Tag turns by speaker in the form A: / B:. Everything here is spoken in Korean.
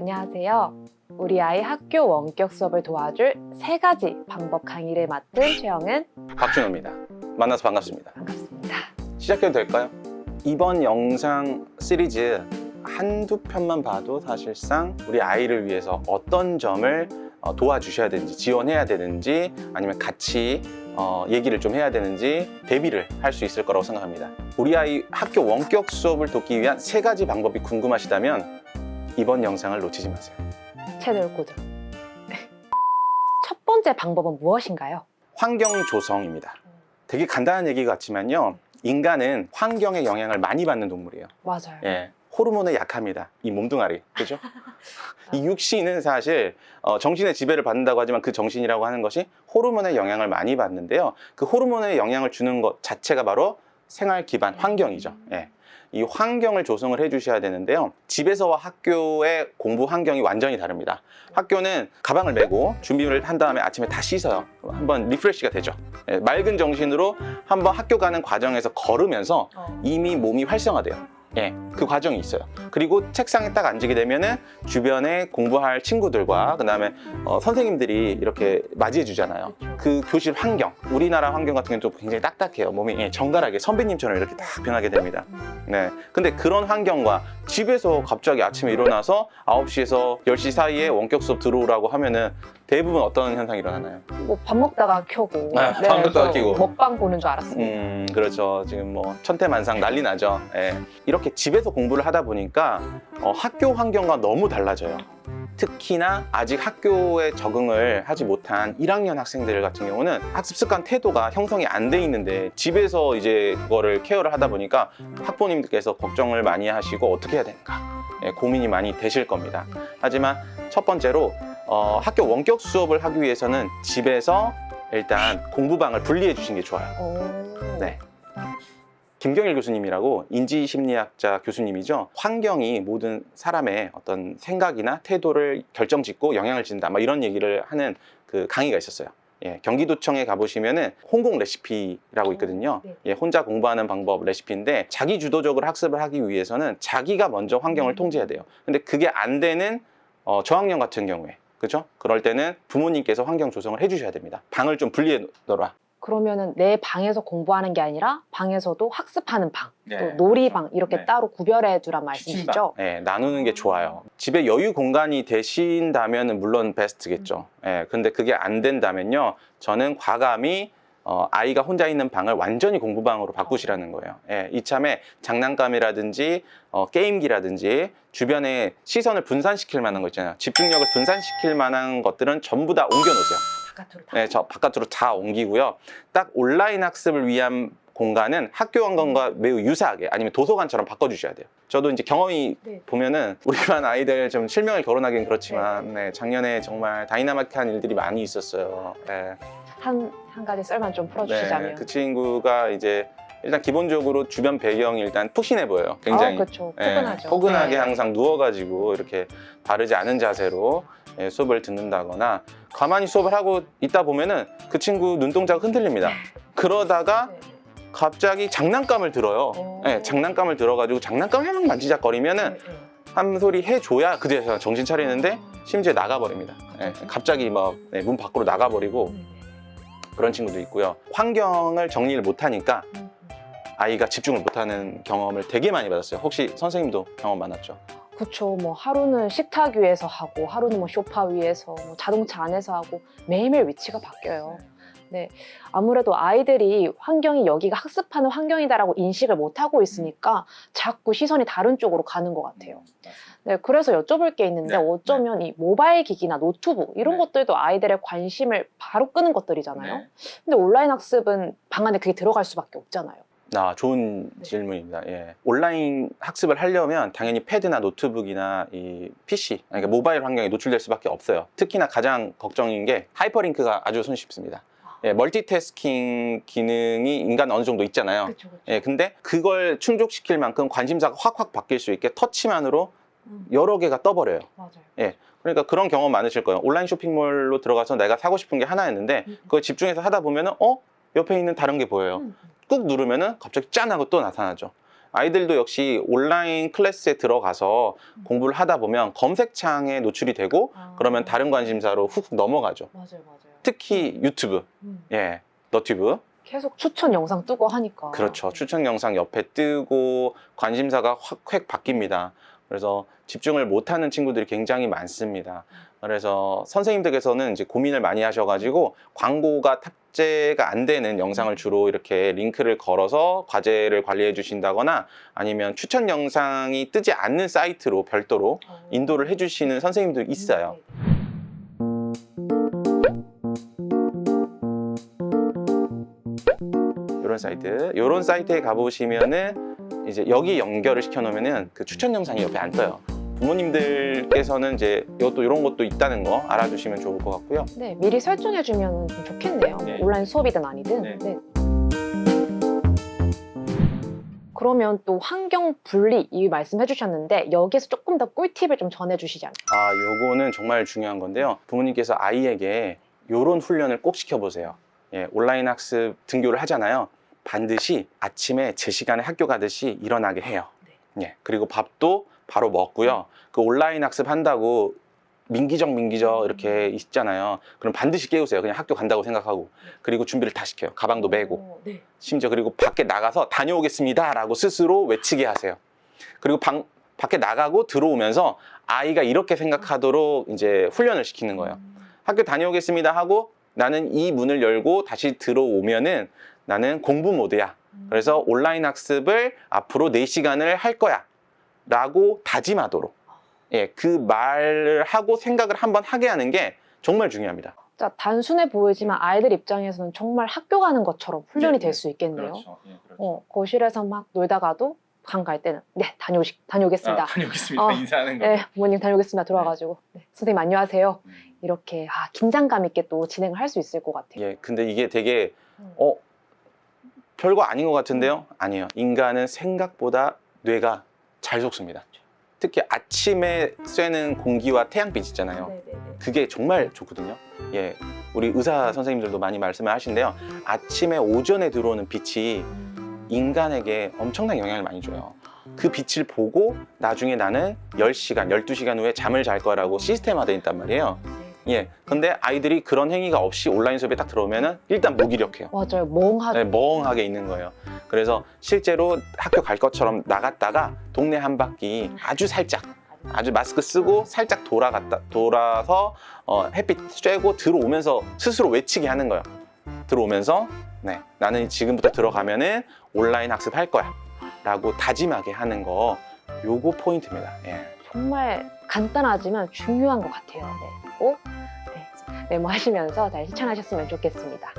A: 안녕하세요. 우리 아이 학교 원격 수업을 도와줄 3가지 방법 강의를 맡은 최영은
B: 박준호입니다. 만나서 반갑습니다.
A: 반갑습니다.
B: 시작해도 될까요? 이번 영상 시리즈 한두 편만 봐도 사실상 우리 아이를 위해서 어떤 점을 도와주셔야 되는지, 지원해야 되는지, 아니면 같이 얘기를 좀 해야 되는지 대비를 할 수 있을 거라고 생각합니다. 우리 아이 학교 원격 수업을 돕기 위한 3가지 방법이 궁금하시다면 이번 영상을 놓치지 마세요.
A: 채널 고정. 첫 번째 방법은 무엇인가요?
B: 환경 조성입니다. 되게 간단한 얘기 같지만요, 인간은 환경의 영향을 많이 받는 동물이에요.
A: 맞아요.
B: 예, 호르몬에 약합니다. 이 몸뚱아리, 그죠? 이 육신은 사실 정신의 지배를 받는다고 하지만 그 정신이라고 하는 것이 호르몬의 영향을 많이 받는데요. 그 호르몬의 영향을 주는 것 자체가 바로 생활 기반 환경이죠. 예. 이 환경을 조성을 해주셔야 되는데요. 집에서와 학교의 공부 환경이 완전히 다릅니다. 학교는 가방을 메고 준비를 한 다음에 아침에 다 씻어요. 한번 리프레시가 되죠. 예, 맑은 정신으로 한번 학교 가는 과정에서 걸으면서 이미 몸이 활성화돼요. 예, 그 과정이 있어요. 그리고 책상에 딱 앉게 되면은 주변에 공부할 친구들과 그 다음에 선생님들이 이렇게 맞이해 주잖아요. 그 교실 환경, 우리나라 환경 같은 경우는 또 굉장히 딱딱해요. 몸이 정갈하게 선배님처럼 이렇게 딱 변하게 됩니다. 네. 근데 그런 환경과 집에서 갑자기 아침에 일어나서 9시에서 10시 사이에 원격 수업 들어오라고 하면은 대부분 어떤 현상이 일어나나요?
A: 뭐 밥 먹다가 켜고,
B: 밥 먹다가 켜고.
A: 먹방 보는 줄 알았습니다.
B: 그렇죠. 지금 뭐 천태만상 난리 나죠. 예. 이렇게 집에서 공부를 하다 보니까 학교 환경과 너무 달라져요. 특히나 아직 학교에 적응을 하지 못한 1학년 학생들 같은 경우는 학습 습관 태도가 형성이 안 돼 있는데 집에서 이제 그거를 케어를 하다 보니까 학부모님들께서 걱정을 많이 하시고 어떻게 해야 되는가, 예, 고민이 많이 되실 겁니다. 하지만 첫 번째로 학교 원격 수업을 하기 위해서는 집에서 일단 공부방을 분리해 주시는 게 좋아요. 네. 김경일 교수님이라고 인지심리학자 교수님이죠. 환경이 모든 사람의 어떤 생각이나 태도를 결정짓고 영향을 준다, 막 이런 얘기를 하는 그 강의가 있었어요. 예, 경기도청에 가보시면은 홍콩 레시피라고 있거든요. 예, 혼자 공부하는 방법 레시피인데, 자기 주도적으로 학습을 하기 위해서는 자기가 먼저 환경을 통제해야 돼요. 근데 그게 안 되는 저학년 같은 경우에, 그죠? 그럴 때는 부모님께서 환경 조성을 해주셔야 됩니다. 방을 좀 분리해 놓으라.
A: 그러면은 내 방에서 공부하는 게 아니라 방에서도 학습하는 방,
B: 네.
A: 또 놀이방 이렇게
B: 네.
A: 따로 구별해 주란 말씀이시죠?
B: 네, 나누는 게 좋아요. 집에 여유 공간이 되신다면 물론 베스트겠죠. 예, 근데 그게 안 된다면요, 저는 과감히 아이가 혼자 있는 방을 완전히 공부방으로 바꾸시라는 거예요. 예, 이참에 장난감이라든지 게임기라든지 주변에 시선을 분산시킬 만한 거 있잖아요. 집중력을 분산시킬 만한 것들은 전부 다 옮겨놓으세요.
A: 바깥으로 다.
B: 네, 저 바깥으로 다 옮기고요. 딱 온라인 학습을 위한 공간은 학교 환경과 매우 유사하게, 아니면 도서관처럼 바꿔주셔야 돼요. 저도 이제 경험이 보면은 우리 반 아이들 좀 실명을 거론하기는 그렇지만, 네, 작년에 정말 다이나마틱한 일들이 많이 있었어요. 네.
A: 한 가지 썰만 좀 풀어주시자면.
B: 네, 그 친구가 이제 일단 기본적으로 주변 배경이 일단 푹신해 보여요. 굉장히.
A: 그렇죠.
B: 네,
A: 포근하죠.
B: 포근하게
A: 네.
B: 항상 누워가지고 이렇게 바르지 않은 자세로 수업을 듣는다거나, 가만히 수업을 하고 있다 보면은 그 친구 눈동자가 흔들립니다. 그러다가 갑자기 장난감을 들어요. 네, 장난감을 들어가지고 장난감을 막 만지작거리면은 한 소리 해줘야 그제서 정신 차리는데 심지어 나가버립니다. 네, 갑자기 막 문 밖으로 나가버리고 그런 친구도 있고요. 환경을 정리를 못하니까 아이가 집중을 못하는 경험을 되게 많이 받았어요. 혹시 선생님도 경험 많았죠?
A: 그렇죠. 뭐 하루는 식탁 위에서 하고, 하루는 뭐 소파 위에서, 뭐 자동차 안에서 하고, 매일매일 위치가 바뀌어요. 네, 아무래도 아이들이 환경이 여기가 학습하는 환경이다라고 인식을 못하고 있으니까 자꾸 시선이 다른 쪽으로 가는 것 같아요. 네, 그래서 여쭤볼 게 있는데, 어쩌면 이 모바일 기기나 노트북 이런 것들도 아이들의 관심을 바로 끄는 것들이잖아요. 근데 온라인 학습은 방 안에 그게 들어갈 수밖에 없잖아요.
B: 좋은 질문입니다. 예. 온라인 학습을 하려면 당연히 패드나 노트북이나 이 PC, 그러니까 모바일 환경에 노출될 수밖에 없어요. 특히나 가장 걱정인 게 하이퍼링크가 아주 손쉽습니다. 예, 멀티태스킹 기능이 인간 어느 정도 있잖아요.
A: 그쵸.
B: 예, 근데 그걸 충족시킬 만큼 관심사가 확확 바뀔 수 있게 터치만으로 여러 개가 떠버려요.
A: 맞아요.
B: 예, 그러니까 그런 경험 많으실 거예요. 온라인 쇼핑몰로 들어가서 내가 사고 싶은 게 하나였는데 그걸 집중해서 하다 보면은 옆에 있는 다른 게 보여요. 꾹 누르면은 갑자기 짠 하고 또 나타나죠. 아이들도 역시 온라인 클래스에 들어가서 공부를 하다 보면 검색창에 노출이 되고 그러면 다른 관심사로 훅 넘어가죠.
A: 맞아요.
B: 특히 유튜브, 예, 너튜브.
A: 계속 추천 영상 뜨고 하니까.
B: 그렇죠. 추천 영상 옆에 뜨고 관심사가 확 바뀝니다. 그래서 집중을 못하는 친구들이 굉장히 많습니다. 그래서 선생님들께서는 이제 고민을 많이 하셔가지고 광고가 탑재가 안 되는 영상을 주로 이렇게 링크를 걸어서 과제를 관리해 주신다거나 아니면 추천 영상이 뜨지 않는 사이트로 별도로 인도를 해주시는 선생님도 있어요. 이런 사이트에 가보시면은 이제 여기 연결을 시켜 놓으면은 그 추천 영상이 옆에 안 떠요. 부모님들께서는 이제 이것도 이런 것도 있다는 거 알아주시면 좋을 것 같고요.
A: 네, 미리 설정해주면 좀 좋겠네요.
B: 네.
A: 온라인 수업이든 아니든.
B: 네.
A: 네. 그러면 또 환경 분리 이 말씀해주셨는데 여기서 조금 더 꿀팁을 좀 전해주시자면.
B: 요거는 정말 중요한 건데요. 부모님께서 아이에게 이런 훈련을 꼭 시켜보세요. 예, 온라인 학습 등교를 하잖아요. 반드시 아침에 제 시간에 학교 가듯이 일어나게 해요. 예, 그리고 밥도 바로 먹고요. 그 온라인 학습 한다고 민기적 이렇게 있잖아요. 그럼 반드시 깨우세요. 그냥 학교 간다고 생각하고. 그리고 준비를 다 시켜요. 가방도 메고.
A: 네.
B: 심지어 그리고 밖에 나가서 다녀오겠습니다 라고 스스로 외치게 하세요. 그리고 밖에 나가고 들어오면서 아이가 이렇게 생각하도록 이제 훈련을 시키는 거예요. 학교 다녀오겠습니다 하고 나는 이 문을 열고 다시 들어오면은 나는 공부 모드야. 그래서 온라인 학습을 앞으로 4시간을 할 거야 라고 다짐하도록, 예, 그 말을 하고 생각을 한번 하게 하는 게 정말 중요합니다.
A: 자, 단순해 보이지만 아이들 입장에서는 정말 학교 가는 것처럼 훈련이 될 수 있겠네요.
B: 그렇죠. 예, 그렇죠.
A: 거실에서 막 놀다가도 강 갈 때는 네, 다녀오겠습니다.
B: 다녀오겠습니다. 인사하는 거.
A: 네, 부모님 다녀오겠습니다. 들어와가지고 네, 선생님 안녕하세요. 이렇게 긴장감 있게 또 진행을 할 수 있을 것 같아요.
B: 예, 근데 이게 되게 별거 아닌 것 같은데요? 아니에요. 인간은 생각보다 뇌가 잘 속습니다. 특히 아침에 쐬는 공기와 태양빛 있잖아요. 그게 정말 좋거든요. 예, 우리 의사 선생님들도 많이 말씀을 하신대요. 아침에 오전에 들어오는 빛이 인간에게 엄청난 영향을 많이 줘요. 그 빛을 보고 나중에 나는 10시간, 12시간 후에 잠을 잘 거라고 시스템화되어 있단 말이에요. 예, 근데 아이들이 그런 행위가 없이 온라인 수업에 딱 들어오면은 일단 무기력해요.
A: 맞아요. 멍하게.
B: 네, 멍하게 있는 거예요. 그래서 실제로 학교 갈 것처럼 나갔다가 동네 한 바퀴 아주 살짝, 아주 마스크 쓰고 살짝 돌아서 햇빛 쬐고 들어오면서 스스로 외치게 하는 거예요. 들어오면서 네, 나는 지금부터 들어가면은 온라인 학습할 거야 라고 다짐하게 하는 거, 요거 포인트입니다. 예.
A: 정말 간단하지만 중요한 것 같아요. 네, 꼭 메모하시면서 잘 실천하셨으면 좋겠습니다.